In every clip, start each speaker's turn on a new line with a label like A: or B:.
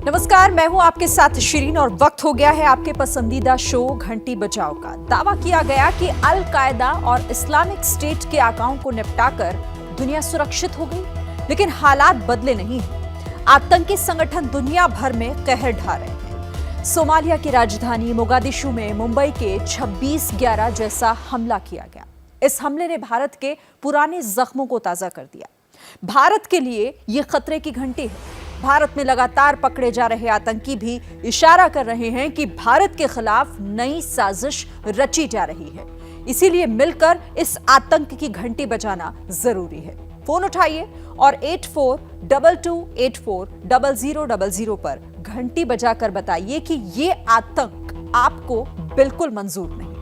A: नमस्कार, मैं हूं आपके साथ शिरीन और वक्त हो गया है आपके पसंदीदा शो घंटी बजाओ का। दावा किया गया कि अल कायदा और इस्लामिक स्टेट के आकाओं को निपटाकर दुनिया सुरक्षित हो गई, लेकिन हालात बदले नहीं हैं। आतंकी संगठन दुनिया भर में कहर ढा रहे हैं। सोमालिया की राजधानी मोगादिशु में मुंबई के 26/11 जैसा हमला किया गया। इस हमले ने भारत के पुराने जख्मों को ताजा कर दिया। भारत के लिए ये खतरे की घंटी है। भारत में लगातार पकड़े जा रहे आतंकी भी इशारा कर रहे हैं कि भारत के खिलाफ नई साजिश रची जा रही है। इसीलिए मिलकर इस आतंक की घंटी बजाना जरूरी है। फोन उठाइए और 8422840000 पर घंटी बजाकर बताइए कि ये आतंक आपको बिल्कुल मंजूर नहीं।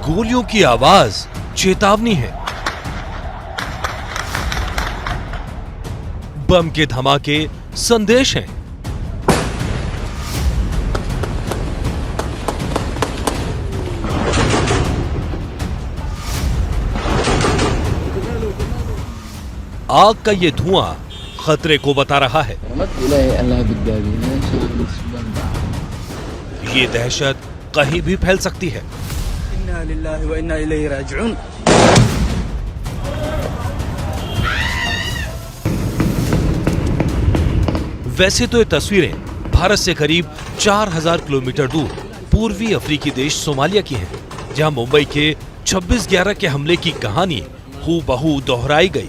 B: गोलियों की आवाज चेतावनी है। बम के धमाके संदेश हैं। आग का ये धुआं खतरे को बता रहा है। ये दहशत कहीं भी फैल सकती है। वैसे तो ये तस्वीरें भारत से करीब 4000 किलोमीटर दूर पूर्वी अफ्रीकी देश सोमालिया की हैं, जहां मुंबई के 26/11 के हमले की कहानी हूबहू दोहराई गई।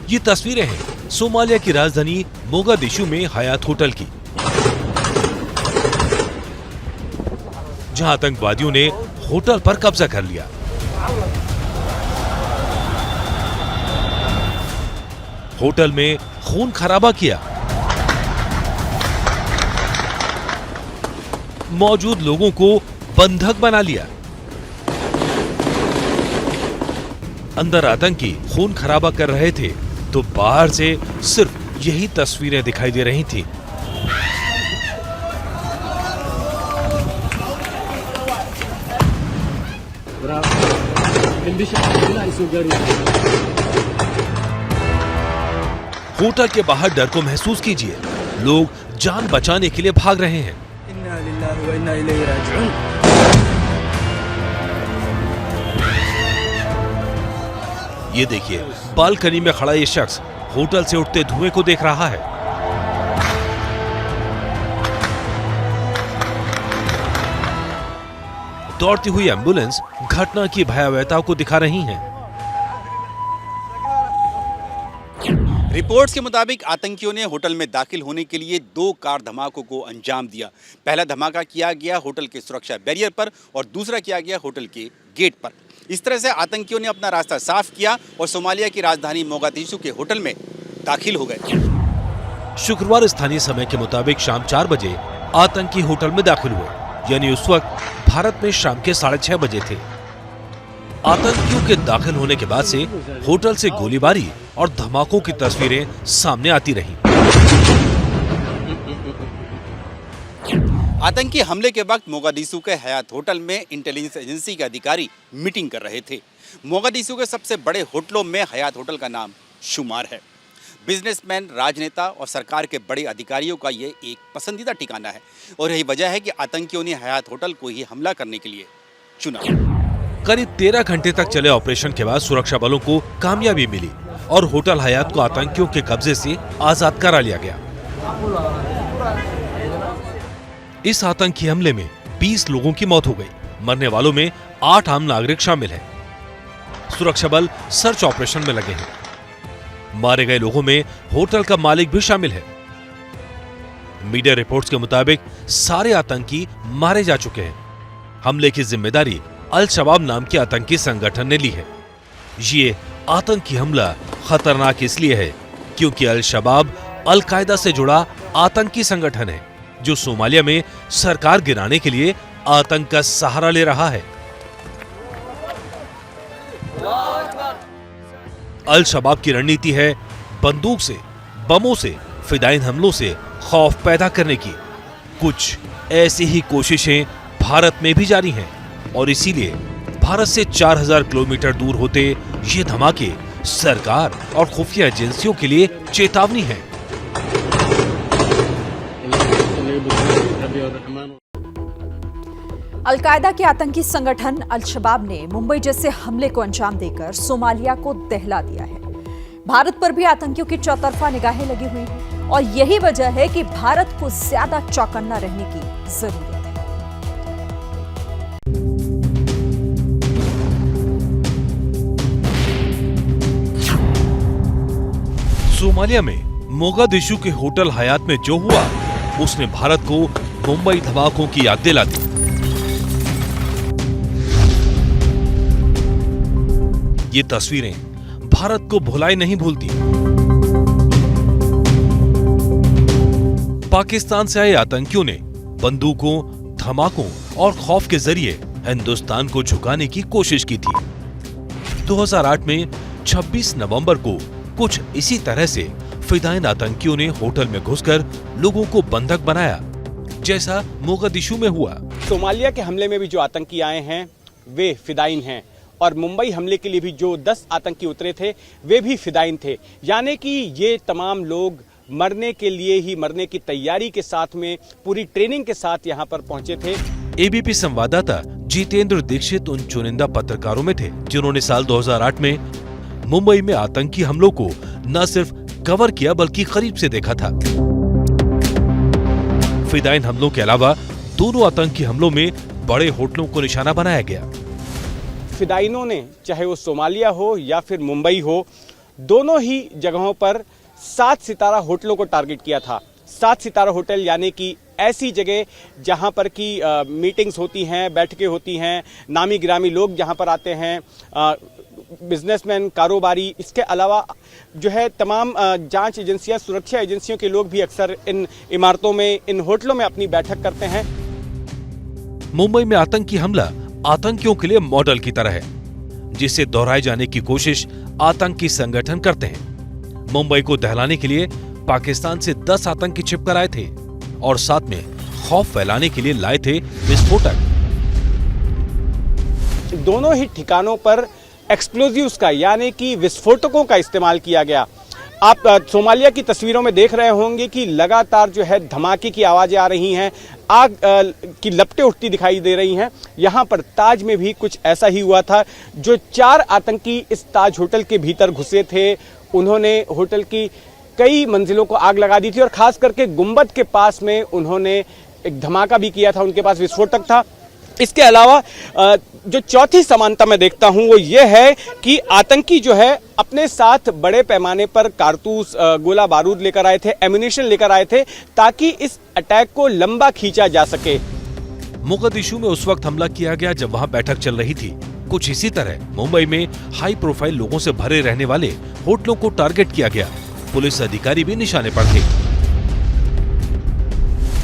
B: ये तस्वीरें हैं सोमालिया की राजधानी मोगादिशु में हयात होटल की, जहां आतंकवादियों ने होटल पर कब्जा कर लिया। होटल में खून खराबा किया, मौजूद लोगों को बंधक बना लिया। अंदर आतंकी खून खराबा कर रहे थे तो बाहर से सिर्फ यही तस्वीरें दिखाई दे रही थी। होटल के बाहर डर को महसूस कीजिए। लोग जान बचाने के लिए भाग रहे हैं। ये देखिए, बालकनी में खड़ा ये शख्स होटल से उठते धुएं को देख रहा है। दौड़ती हुई एम्बुलेंस घटना की भयावहता को दिखा रही है।
C: रिपोर्ट्स के मुताबिक आतंकियों ने होटल में दाखिल होने के लिए 2 कार धमाकों को अंजाम दिया। पहला धमाका किया गया होटल के सुरक्षा बैरियर पर और दूसरा किया गया होटल के गेट पर। इस तरह से आतंकियों ने अपना रास्ता साफ किया और सोमालिया की राजधानी मोगादिशु के होटल में दाखिल हो गए।
B: शुक्रवार स्थानीय समय के मुताबिक शाम 4 बजे आतंकी होटल में दाखिल हुए, यानी उस वक्त भारत में शाम के 6:30 बजे थे। आतंकियों के दाखिल होने के बाद से होटल से गोलीबारी और धमाकों की तस्वीरें सामने आती रहीं।
C: आतंकी हमले के वक्त मोगादिशु के हयात होटल में इंटेलिजेंस एजेंसी के अधिकारी मीटिंग कर रहे थे। मोगादिशु के सबसे बड़े होटलों में हयात होटल का नाम शुमार है। बिजनेसमैन, राजनेता और सरकार के बड़े अधिकारियों का ये एक पसंदीदा ठिकाना है और यही वजह है कि आतंकियों ने हयात होटल को ही हमला करने के लिए चुना।
B: करीब 13 घंटे तक चले ऑपरेशन के बाद सुरक्षा बलों को कामयाबी मिली और होटल हयात को आतंकियों के कब्जे से आजाद करा लिया गया। इस आतंकी हमले में 20 लोगों की मौत हो गई। मरने वालों में 8 आम नागरिक शामिल हैं। सुरक्षा बल सर्च ऑपरेशन में लगे हैं। मारे गए लोगों में होटल का मालिक भी शामिल है। मीडिया रिपोर्ट्स के मुताबिक सारे आतंकी मारे जा चुके हैं। हमले की जिम्मेदारी अल शबाब नाम के आतंकी संगठन ने ली है। ये आतंकी हमला खतरनाक इसलिए है क्योंकि अल शबाब अल-कायदा से जुड़ा आतंकी संगठन है जो सोमालिया में सरकार गिराने के लिए आतंक का सहारा ले रहा है। अल शबाब की रणनीति है बंदूक से, बमों से, फिदाइन हमलों से खौफ पैदा करने की। कुछ ऐसी ही कोशिशें भारत में भी जारी हैं और इसीलिए भारत से 4000 किलोमीटर दूर होते ये धमाके सरकार और खुफिया एजेंसियों के लिए चेतावनी है।
A: अल-कायदा के आतंकी संगठन अल-शबाब ने मुंबई जैसे हमले को अंजाम देकर सोमालिया को दहला दिया है। भारत पर भी आतंकियों की चौतरफा निगाहें लगी हुई हैं और यही वजह है कि भारत को ज्यादा चौकन्ना रहने की जरूरत है।
B: सोमालिया में मोगादिशु के होटल हयात में जो हुआ उसने भारत को मुंबई धमाकों की याद दिला दी। ये तस्वीरें भारत को भुलाई नहीं भूलती। पाकिस्तान से आए आतंकियों ने बंदूकों, धमाकों और खौफ के जरिए हिंदुस्तान को झुकाने की कोशिश की थी। 2008 में 26 नवंबर को कुछ इसी तरह से फिदाइन आतंकियों ने होटल में घुसकर लोगों को बंधक बनाया, जैसा मोगादिशु में हुआ।
D: सोमालिया के हमले में भी जो आतंकी आए हैं वे फिदाइन हैं और मुंबई हमले के लिए भी जो 10 आतंकी उतरे थे वे भी फिदाइन थे। यानी कि ये तमाम लोग मरने के लिए ही, मरने की तैयारी के साथ में, पूरी ट्रेनिंग के साथ यहाँ पर पहुंचे थे।
B: एबीपी संवाददाता जितेंद्र दीक्षित उन चुनिंदा पत्रकारों में थे जिन्होंने साल 2008 में मुंबई में आतंकी हमलों को न सिर्फ कवर किया बल्कि करीब से देखा था। फिदाइन हमलों के अलावा दोनों आतंकी हमलों में बड़े होटलों को निशाना बनाया गया।
D: फिदाइनों ने, चाहे वो सोमालिया हो या फिर मुंबई हो, दोनों ही जगहों पर 7 सितारा होटलों को टारगेट किया था। 7 सितारा होटल यानी कि ऐसी जगह जहां पर की मीटिंग्स होती हैं, बैठकें होती हैं, नामी गिरामी लोग जहां पर आते हैं, बिजनेसमैन, कारोबारी। इसके अलावा जो है तमाम जांच एजेंसियां, सुरक्षा एजेंसियों के लोग भी अक्सर इन इमारतों में, इन होटलों में अपनी बैठक करते हैं।
B: मुंबई में आतंकी हमला आतंकियों के लिए मॉडल की तरह है, जिसे दोहराए जाने की कोशिश आतंकी संगठन करते हैं। मुंबई को दहलाने के लिए पाकिस्तान से 10 आतंकी छिपकर आए थे और साथ में खौफ फैलाने के लिए लाए थे विस्फोटक।
D: दोनों ही ठिकानों पर एक्सप्लोजिव्स का यानी कि विस्फोटकों का इस्तेमाल किया गया। आप सोमालिया की तस्वीरों में देख रहे होंगे कि लगातार जो है धमाके की आवाजें आ रही हैं, आग की लपटें उठती दिखाई दे रही हैं। यहाँ पर ताज में भी कुछ ऐसा ही हुआ था। जो 4 आतंकी इस ताज होटल के भीतर घुसे थे, उन्होंने होटल की कई मंजिलों को आग लगा दी थी और खास करके गुंबद के पास में उन्होंने एक धमाका भी किया था, उनके पास विस्फोटक था। इसके अलावा जो चौथी समानता मैं देखता हूं वो ये है कि आतंकी जो है अपने साथ बड़े पैमाने पर कारतूस, गोला बारूद लेकर आए थे, एम्यूनिशन लेकर आए थे ताकि इस अटैक को लंबा खींचा जा सके।
B: मोगादिशु में उस वक्त हमला किया गया जब वहां बैठक चल रही थी। कुछ इसी तरह मुंबई में हाई प्रोफाइल लोगों से भरे रहने वाले होटलों को टारगेट किया गया। पुलिस अधिकारी भी निशाने पर थे।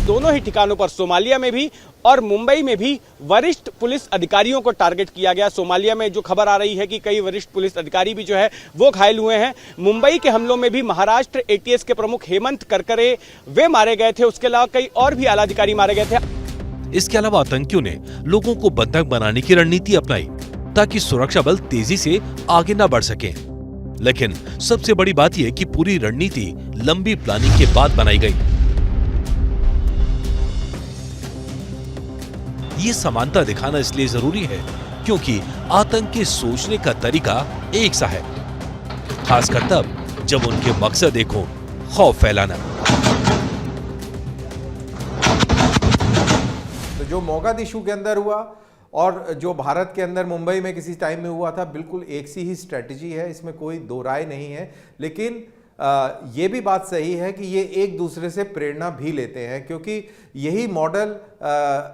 D: दोनों ही ठिकानों पर, सोमालिया में भी और मुंबई में भी, वरिष्ठ पुलिस अधिकारियों को टारगेट किया गया। सोमालिया में जो खबर आ रही है कि कई वरिष्ठ पुलिस अधिकारी भी जो है वो घायल हुए हैं। मुंबई के हमलों में भी महाराष्ट्र एटीएस के प्रमुख हेमंत करकरे वे मारे गए थे। उसके अलावा कई और भी आला अधिकारी मारे गए थे।
B: इसके अलावा आतंकियों ने लोगों को बंधक बनाने की रणनीति अपनाई ताकि सुरक्षा बल तेजी से आगे न बढ़ सके। लेकिन सबसे बड़ी बात यह कि पूरी रणनीति लंबी प्लानिंग के बाद बनाई गई। ये समानता दिखाना इसलिए जरूरी है क्योंकि आतंक के सोचने का तरीका एक सा है, खासकर तब जब उनके मकसद एक हो, खौफ फैलाना।
E: तो जो मोगादिशु के अंदर हुआ और जो भारत के अंदर मुंबई में किसी टाइम में हुआ था, बिल्कुल एक सी ही स्ट्रेटजी है, इसमें कोई दो राय नहीं है। लेकिन ये भी बात सही है कि ये एक दूसरे से प्रेरणा भी लेते हैं, क्योंकि यही मॉडल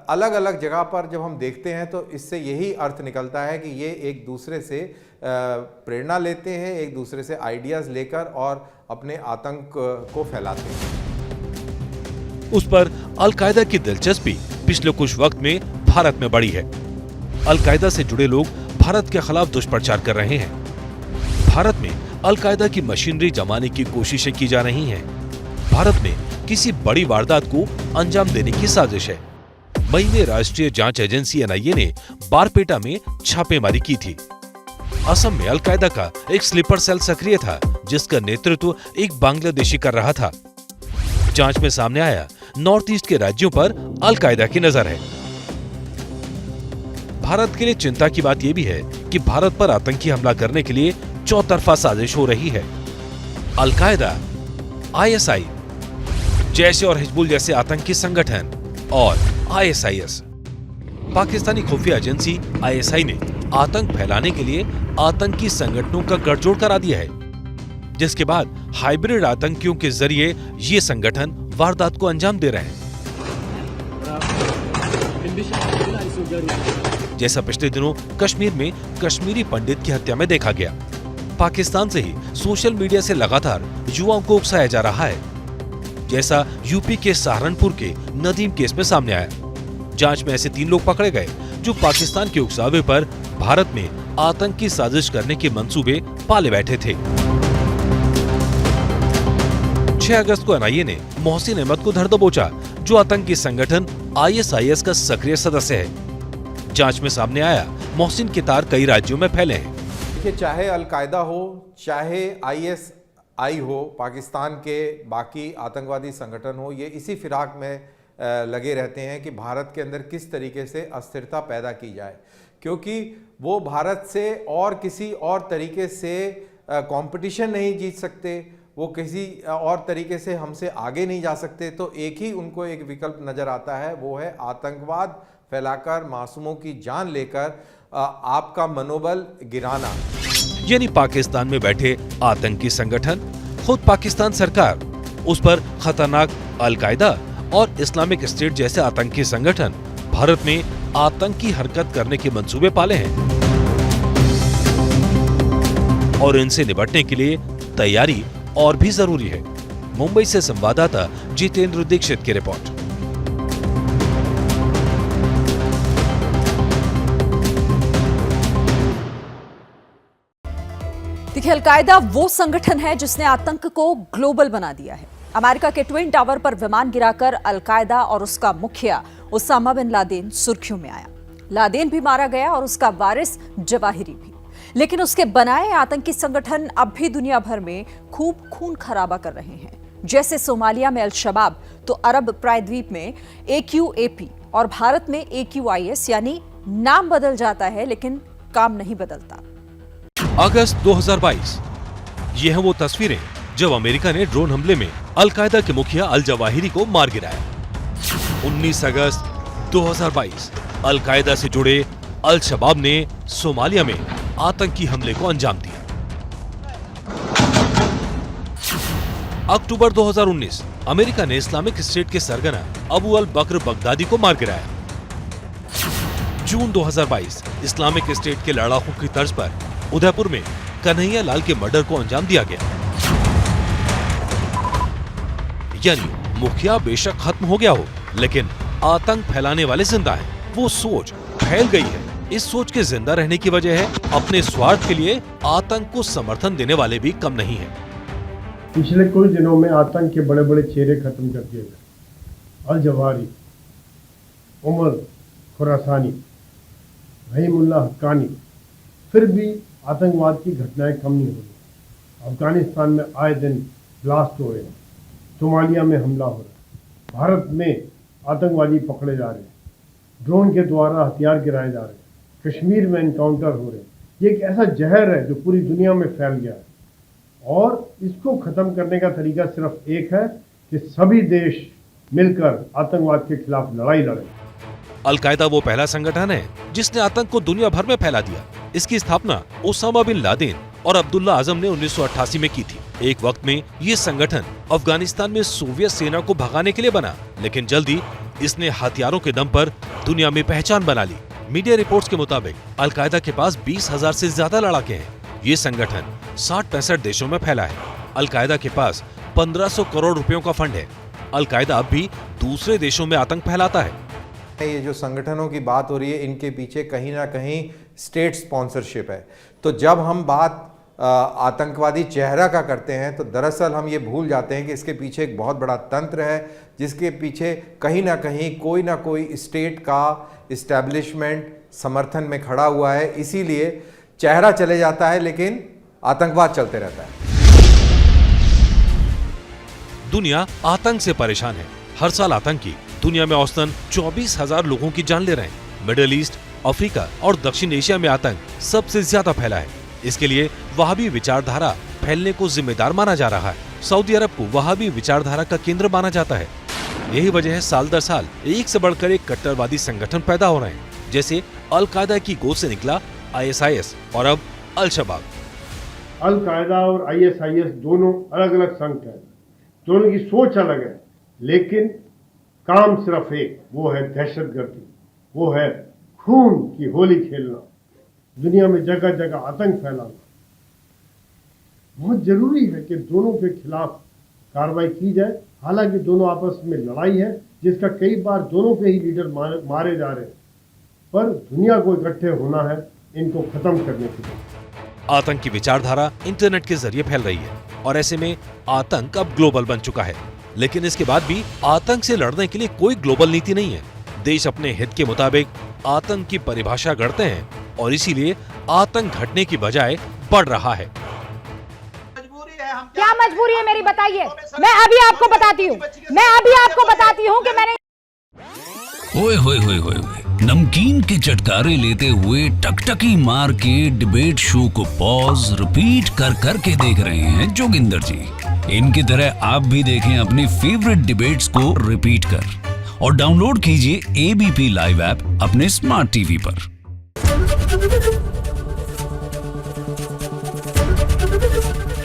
E: अलग अलग जगह पर जब हम देखते हैं तो इससे यही अर्थ निकलता है कि ये एक दूसरे से प्रेरणा लेते हैं, एक दूसरे से आइडियाज़ लेकर और अपने आतंक को फैलाते हैं।
B: उस पर अलकायदा की दिलचस्पी पिछले कुछ वक्त में भारत में बढ़ी है। अलकायदा से जुड़े लोग भारत के खिलाफ दुष्प्रचार कर रहे हैं। भारत में अलकायदा की मशीनरी जमाने की कोशिशें की जा रही हैं। भारत में किसी बड़ी वारदात को अंजाम देने की साजिश है। मई में राष्ट्रीय जांच एजेंसी एनआईए ने बारपेटा में छापेमारी की थी। असम में अलकायदा का एक स्लीपर सेल सक्रिय था, जिसका नेतृत्व एक बांग्लादेशी कर रहा था। जांच में सामने आया, नॉर्थ ईस्ट के राज्यों पर अलकायदा की नजर है। भारत के लिए चिंता की बात यह भी है कि भारत पर आतंकी हमला करने के लिए चौतरफा साजिश हो रही है। अलकायदा, आईएसआई, जैश और हिजबुल जैसे आतंकी संगठन और आईएसआईएस। पाकिस्तानी खुफिया एजेंसी आईएसआई ने आतंक फैलाने के लिए आतंकी संगठनों का गठजोड़ करा दिया है, जिसके बाद हाइब्रिड आतंकियों के जरिए ये संगठन वारदात को अंजाम दे रहे हैं। जैसा पिछले दिनों कश्मीर में कश्मीरी पंडित की हत्या में देखा गया। पाकिस्तान से ही सोशल मीडिया से लगातार युवाओं को उकसाया जा रहा है, जैसा यूपी के सहारनपुर के नदीम केस में सामने आया। जांच में ऐसे 3 लोग पकड़े गए जो पाकिस्तान के उकसावे पर भारत में आतंक की साजिश करने के मंसूबे पाले बैठे थे। 6 अगस्त को एनआईए ने मोहसिन अहमद को धर दबोचा, जो आतंकी संगठन आईएसआईएस का सक्रिय सदस्य है। जांच में सामने आया, मोहसिन के तार कई राज्यों में फैले हैं।
E: देखिए, चाहे अलकायदा हो, चाहे आईएसआई हो, पाकिस्तान के बाकी आतंकवादी संगठन हो, ये इसी फिराक में लगे रहते हैं कि भारत के अंदर किस तरीके से अस्थिरता पैदा की जाए, क्योंकि वो भारत से और किसी और तरीके से कंपटीशन नहीं जीत सकते, वो किसी और तरीके से हमसे आगे नहीं जा सकते। तो एक ही उनको एक विकल्प नज़र आता है, वो है आतंकवाद फैलाकर, मासूमों की जान लेकर आपका मनोबल गिराना।
B: यानी पाकिस्तान में बैठे आतंकी संगठन, खुद पाकिस्तान सरकार, उस पर खतरनाक अलकायदा और इस्लामिक स्टेट जैसे आतंकी संगठन भारत में आतंकी हरकत करने के मंसूबे पाले हैं और इनसे निपटने के लिए तैयारी और भी जरूरी है। मुंबई से संवाददाता जितेंद्र दीक्षित की रिपोर्ट।
A: देखिए, अलकायदा वो संगठन है जिसने आतंक को ग्लोबल बना दिया है। अमेरिका के ट्विन टावर पर विमान गिराकर अलकायदा और उसका मुखिया उसामा बिन लादेन सुर्खियों में आया। लादेन भी मारा गया और उसका वारिस जवाहिरी भी। लेकिन उसके बनाए आतंकी संगठन अब भी दुनिया भर में खूब खून खराबा कर रहे हैं। जैसे सोमालिया में अल-शबाब, तो अरब प्रायद्वीप में AQAP और भारत में AQIS। यानी नाम बदल जाता है लेकिन काम नहीं बदलता।
B: अगस्त 2022, ये हैं वो तस्वीरें जब अमेरिका ने ड्रोन हमले में अलकायदा के मुखिया अल जवाहिरी को मार गिराया। 19 अगस्त 2022, अलकायदा से जुड़े अल शबाब ने सोमालिया में आतंकी हमले को अंजाम दिया। अक्टूबर 2019, अमेरिका ने इस्लामिक स्टेट के सरगना अबू अल बकर बगदादी को मार गिराया। जून 2022, इस्लामिक स्टेट के लड़ाकों की तर्ज पर उदयपुर में कन्हैया लाल के मर्डर को अंजाम दिया गया। यानी मुखिया बेशक खत्म हो गया हो, लेकिन आतंक फैलाने वाले जिंदा हैं। वो सोच फैल गई है। इस सोच के जिंदा रहने की वजह है अपने स्वार्थ के लिए आतंक को समर्थन देने वाले भी कम नहीं है।
F: पिछले कुछ दिनों में आतंक के बड़े बड़े चेहरे खत्म कर दिए गए। Al Zawahiri, Umar Khurasani, Rahimullah Haqqani. फिर भी आतंकवाद की घटनाएं कम नहीं हो रही। अफगानिस्तान में आए दिन ब्लास्ट हो रहे हैं, सोमालिया में हमला हो रहा है, भारत में आतंकवादी पकड़े जा रहे हैं, ड्रोन के द्वारा हथियार गिराए जा रहे हैं, कश्मीर में एनकाउंटर हो रहे हैं। ये एक ऐसा जहर है जो पूरी दुनिया में फैल गया है और इसको ख़त्म करने का तरीका सिर्फ एक है कि सभी देश मिलकर आतंकवाद के खिलाफ लड़ाई लड़ें।
B: अलकायदा वो पहला संगठन है जिसने आतंक को दुनिया भर में फैला दिया। इसकी स्थापना ओसामा बिन लादेन और अब्दुल्ला आजम ने 1988 में की थी। एक वक्त में ये संगठन अफगानिस्तान में सोवियत सेना को भगाने के लिए बना, लेकिन जल्दी इसने हथियारों के दम पर दुनिया में पहचान बना ली। मीडिया रिपोर्ट्स के मुताबिक अलकायदा के पास 20,000 से ज्यादा लड़ाके हैं। ये संगठन 60-65 देशों में फैला है। अलकायदा के पास 1500 करोड़ रुपयों का फंड है। अलकायदा अब भी दूसरे देशों में आतंक फैलाता है।
E: ये जो संगठनों की बात हो रही है, इनके पीछे कहीं ना कहीं स्टेट स्पॉन्सरशिप है। तो जब हम बात आतंकवादी चेहरा का करते हैं तो दरअसल हम ये भूल जाते हैं कि इसके पीछे एक बहुत बड़ा तंत्र है, जिसके पीछे कहीं ना कोई स्टेट का इस्टेब्लिशमेंट समर्थन में खड़ा हुआ है। इसीलिए चेहरा चले जाता है लेकिन आतंकवाद चलते रहता है।
B: दुनिया आतंक से परेशान है। हर साल आतंकी दुनिया में औसतन 24,000 लोगों की जान ले रहे हैं। मिडिल ईस्ट, अफ्रीका और दक्षिण एशिया में आतंक सबसे ज्यादा फैला है। इसके लिए वहाबी विचारधारा फैलने को जिम्मेदार माना जा रहा है। सऊदी अरब को वहाबी विचारधारा का केंद्र माना जाता है। यही वजह है साल दर साल एक से बढ़कर एक कट्टरवादी संगठन पैदा हो रहे हैं, जैसे अलकायदा की गोद से निकला ISIS और अब अल-शबाब।
F: अलकायदा और ISIS दोनों अलग अलग संगठन हैं, दोनों की सोच अलग है, लेकिन काम सिर्फ एक, वो है दहशतगर्दी, वो है खून की होली खेलना, दुनिया में जगह जगह आतंक फैलाना। बहुत जरूरी है कि दोनों के खिलाफ कार्रवाई की जाए। हालांकि दोनों आपस में लड़ाई है, जिसका कई बार दोनों के ही लीडर मारे जा रहे हैं, पर दुनिया को इकट्ठे होना है इनको खत्म करने के लिए।
B: आतंक की विचारधारा इंटरनेट के जरिए फैल रही है और ऐसे में आतंक अब ग्लोबल बन चुका है। लेकिन इसके बाद भी आतंक से लड़ने के लिए कोई ग्लोबल नीति नहीं है। देश अपने हित के मुताबिक आतंक की परिभाषा गढ़ते हैं और इसीलिए आतंक घटने की बजाय बढ़ रहा है।
G: क्या मजबूरी है मेरी, बताइए। मैं अभी आपको बताती हूँ कि मैंने
H: ओए होए होए होए नमकीन के चटकारे लेते हुए टकटकी मार के डिबेट शो को पॉज रिपीट कर कर के देख रहे हैं जोगिंदर जी। इनकी तरह आप भी देखें अपनी फेवरेट डिबेट्स को रिपीट कर और डाउनलोड कीजिए ABP लाइव ऐप अपने स्मार्ट टीवी पर।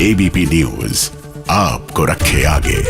I: ABP न्यूज आपको रखे आगे।